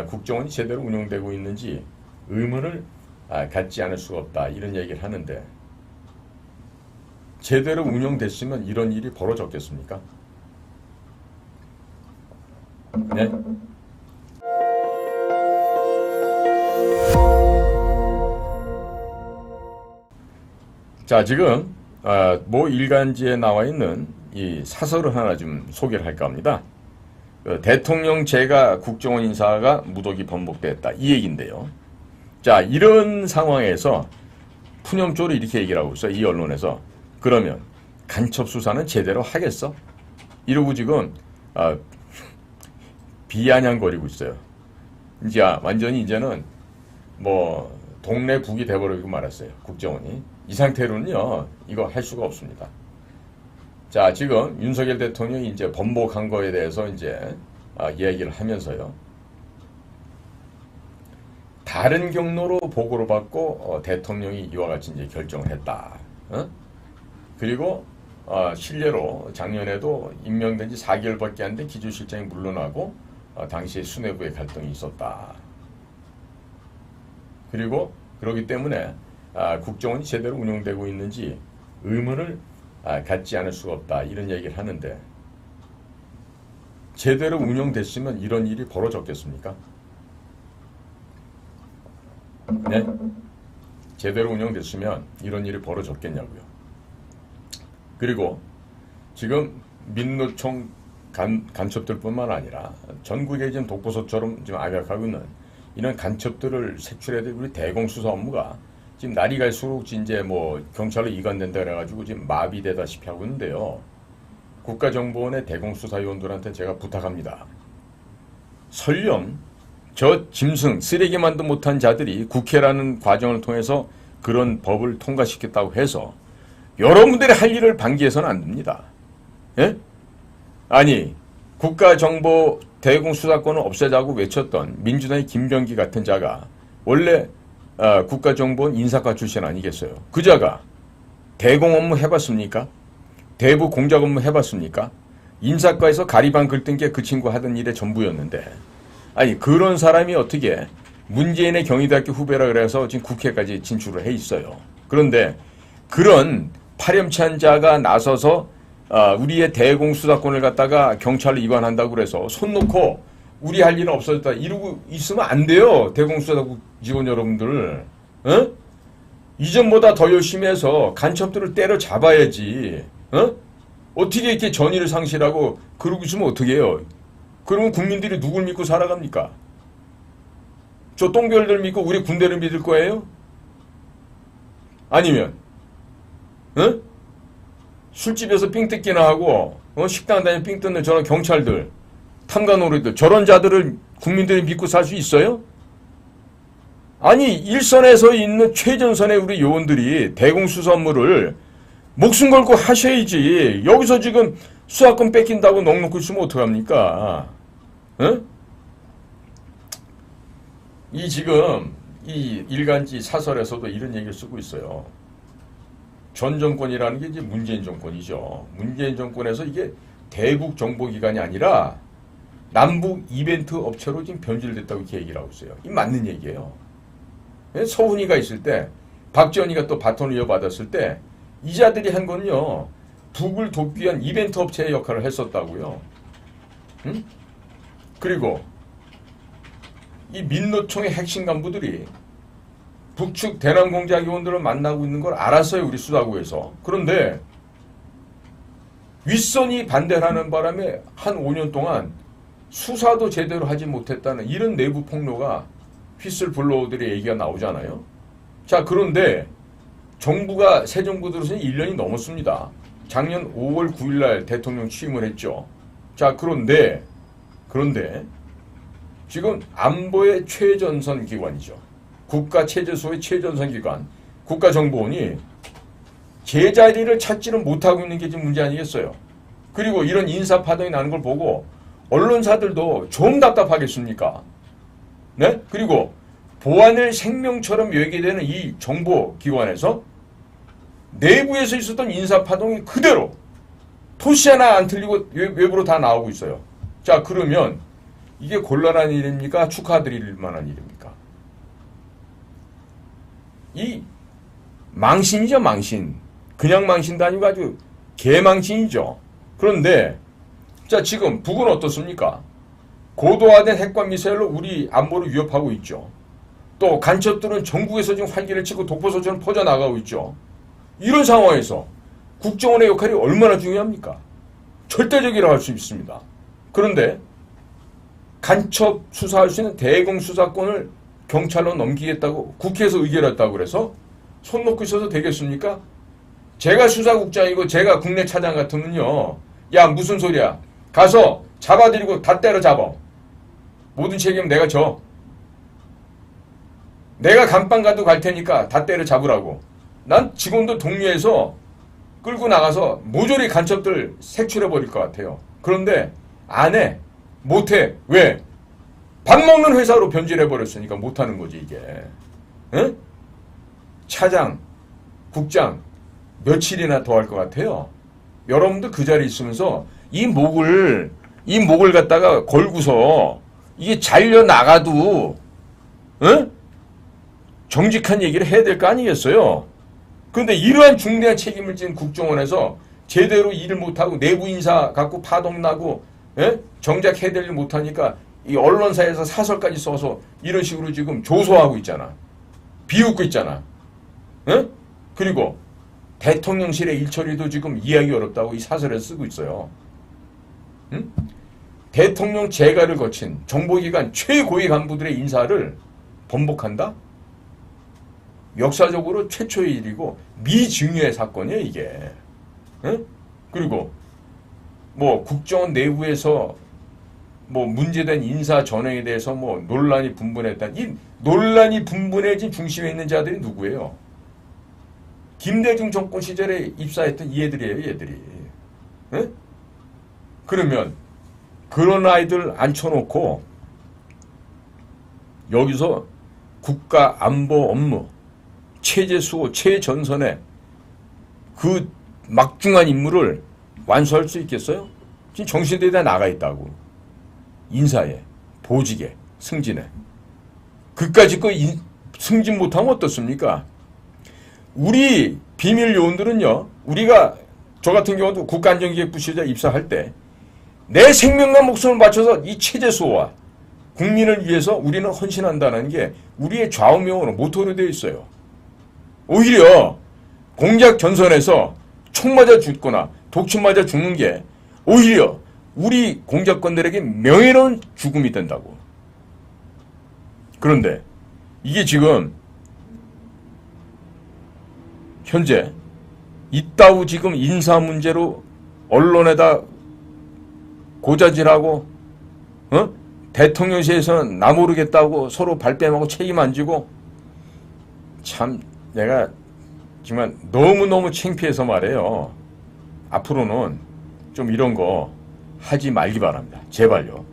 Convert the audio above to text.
국정원이 제대로 운영되고 있는지 의문을 갖지 않을 수가 없다. 이런 얘기를 하는데 제대로 운영됐으면 이런 일이 벌어졌겠습니까? 네? 자, 지금 모 일간지에 나와 있는 이 사설을 하나 좀 소개를 할까 합니다. 대통령 재가 국정원 인사가 무더기 번복됐다. 이 얘기인데요. 자, 이런 상황에서 푸념조로 이렇게 얘기를 하고 있어요. 이 언론에서. 그러면 간첩 수사는 제대로 하겠어? 이러고 지금 비아냥거리고 있어요. 이제 완전히 이제는 뭐 동네 북이 돼버리고 말았어요. 국정원이. 이 상태로는요, 이거 할 수가 없습니다. 자, 지금 윤석열 대통령이 이제 번복한 거에 대해서 이제 이야기를 하면서요. 다른 경로로 보고를 받고 대통령이 이와 같이 이제 결정을 했다. 그리고 실례로 작년에도 임명된 지 4개월밖에 안 된 기조실장이 물러나고 당시에 수뇌부의 갈등이 있었다. 그리고 그렇기 때문에 국정원이 제대로 운영되고 있는지 의문을 갖지 않을 수가 없다. 이런 얘기를 하는데 제대로 운영됐으면 이런 일이 벌어졌겠습니까? 네? 제대로 운영됐으면 이런 일이 벌어졌겠냐고요. 그리고 지금 민노총 간첩들뿐만 아니라 전국에 지금 독보소처럼 지금 압약하고 있는 이런 간첩들을 색출해야 될 우리 대공수사 업무가 지금 날이 갈수록 이제 뭐 경찰로 이관된다 그래가지고 지금 마비되다시피 하고 있는데요. 국가정보원의 대공수사위원들한테 제가 부탁합니다. 설령 저 짐승 쓰레기만도 못한 자들이 국회라는 과정을 통해서 그런 법을 통과시켰다고 해서 여러분들이 할 일을 방기해서는 안 됩니다. 예? 아니 국가정보 대공수사권을 없애자고 외쳤던 민주당의 김병기 같은 자가 원래 국가정보원 인사과 출신 아니겠어요? 그 자가 대공 업무 해봤습니까? 대부 공작 업무 해봤습니까? 인사과에서 가리방 긁던 게 그 친구 하던 일의 전부였는데 아니 그런 사람이 어떻게 문재인의 경희대학교 후배라 그래서 지금 국회까지 진출을 해 있어요. 그런데 그런 파렴치한 자가 나서서 우리의 대공수사권을 갖다가 경찰로 이관한다고 그래서 손 놓고 우리 할 일은 없어졌다 이러고 있으면 안 돼요. 대공수사 직원 여러분들. 이전보다 더 열심히 해서 간첩들을 때려잡아야지. 어떻게 이렇게 전의를 상실하고 그러고 있으면 어떻게 해요? 그러면 국민들이 누굴 믿고 살아갑니까? 저 똥별들 믿고 우리 군대를 믿을 거예요? 아니면 술집에서 삥 뜯기나 하고 식당 다니며 삥 뜯는 저런 경찰들 탐관오리들 저런 자들을 국민들이 믿고 살 수 있어요? 아니 일선에서 있는 최전선의 우리 요원들이 대공수사 업무를 목숨 걸고 하셔야지. 여기서 지금 수사권 뺏긴다고 넋놓고 있으면 어떡합니까? 이 지금 이 일간지 사설에서도 이런 얘기를 쓰고 있어요. 전 정권이라는 게 이제 문재인 정권이죠. 문재인 정권에서 이게 대북 정보기관이 아니라 남북 이벤트 업체로 지금 변질됐다고 이렇게 얘기를 하고 있어요. 이 맞는 얘기예요. 서훈이가 있을 때 박지원이가 또 바톤을 이어받았을 때 이자들이 한 건요. 북을 돕기 위한 이벤트 업체의 역할을 했었다고요. 그리고 이 민노총의 핵심 간부들이 북측 대남공작 요원들을 만나고 있는 걸 알았어요. 우리 수사국에서. 그런데 윗선이 반대를 하는 바람에 한 5년 동안 수사도 제대로 하지 못했다는 이런 내부 폭로가 휘슬 블로우들의 얘기가 나오잖아요. 자, 그런데 정부가 새 정부 들어서 1년이 넘었습니다. 작년 5월 9일 날 대통령 취임을 했죠. 자, 그런데 지금 안보의 최전선 기관이죠. 국가 체제소의 최전선 기관 국가정보원이 제자리를 찾지는 못하고 있는 게 지금 문제 아니겠어요. 그리고 이런 인사파동이 나는 걸 보고 언론사들도 좀 답답하겠습니까? 네? 그리고 보안을 생명처럼 여기되는 이 정보기관에서 내부에서 있었던 인사파동이 그대로 토시 하나 안 틀리고 외부로 다 나오고 있어요. 자, 그러면 이게 곤란한 일입니까? 축하드릴 만한 일입니까? 이 망신이죠, 망신. 그냥 망신도 아니고 아주 개망신이죠. 그런데 자, 지금 북은 어떻습니까? 고도화된 핵과 미사일로 우리 안보를 위협하고 있죠. 또 간첩들은 전국에서 지금 활기를 치고 독보소처럼 퍼져나가고 있죠. 이런 상황에서 국정원의 역할이 얼마나 중요합니까? 절대적이라고 할 수 있습니다. 그런데 간첩 수사할 수 있는 대공 수사권을 경찰로 넘기겠다고 국회에서 의결했다고 그래서 손 놓고 있어도 되겠습니까? 제가 수사국장이고 제가 국내 차장 같으면요. 야, 무슨 소리야. 가서 잡아들이고 다 때려잡아. 모든 책임 내가 져. 내가 감방 가도 갈 테니까 다 때려잡으라고. 난 직원들 동료해서 끌고 나가서 모조리 간첩들 색출해버릴 것 같아요. 그런데 안 해. 못해. 왜? 밥 먹는 회사로 변질해버렸으니까 못하는 거지 이게. 응? 차장, 국장 며칠이나 더 할 것 같아요. 여러분들 그 자리에 있으면서 이 목을 갖다가 걸고서 이게 잘려나가도 응? 정직한 얘기를 해야 될 거 아니겠어요? 그런데 이러한 중대한 책임을 지는 국정원에서 제대로 일을 못하고 내부 인사 갖고 파동나고 정작 해야 될 일 못하니까 이 언론사에서 사설까지 써서 이런 식으로 지금 조소하고 있잖아. 비웃고 있잖아. 그리고 대통령실의 일처리도 지금 이해하기 어렵다고 이 사설에서 쓰고 있어요. 대통령 재가를 거친 정보기관 최고위 간부들의 인사를 번복한다? 역사적으로 최초의 일이고 미증유의 사건이에요 이게. 그리고 뭐 국정원 내부에서 뭐 문제된 인사 전횡에 대해서 뭐 논란이 분분했다. 이 논란이 분분해진 중심에 있는 자들이 누구예요? 김대중 정권 시절에 입사했던 이 애들이에요, 얘들이. 그러면 그런 아이들 앉혀놓고 여기서 국가 안보 업무 체제 수호, 최전선에 그 막중한 임무를 완수할 수 있겠어요? 지금 정신들이 다 나가 있다고. 인사에, 보직에, 승진에. 그까짓 거 승진 못하면 어떻습니까? 우리 비밀 요원들은요, 우리가 저 같은 경우도 국가안전기획부시자 입사할 때 내 생명과 목숨을 바쳐서 이 체제 수호와 국민을 위해서 우리는 헌신한다는 게 우리의 좌우명으로 모토로 되어 있어요. 오히려 공작 전선에서 총 맞아 죽거나 독침 맞아 죽는 게 오히려 우리 공작관들에게 명예로운 죽음이 된다고. 그런데 이게 지금 현재 이따우 지금 인사 문제로 언론에다 고자질하고 대통령실에서는 나 모르겠다고 서로 발뺌하고 책임 안 지고 참 내가 정말 너무너무 창피해서 말해요. 앞으로는 좀 이런 거 하지 말기 바랍니다. 제발요.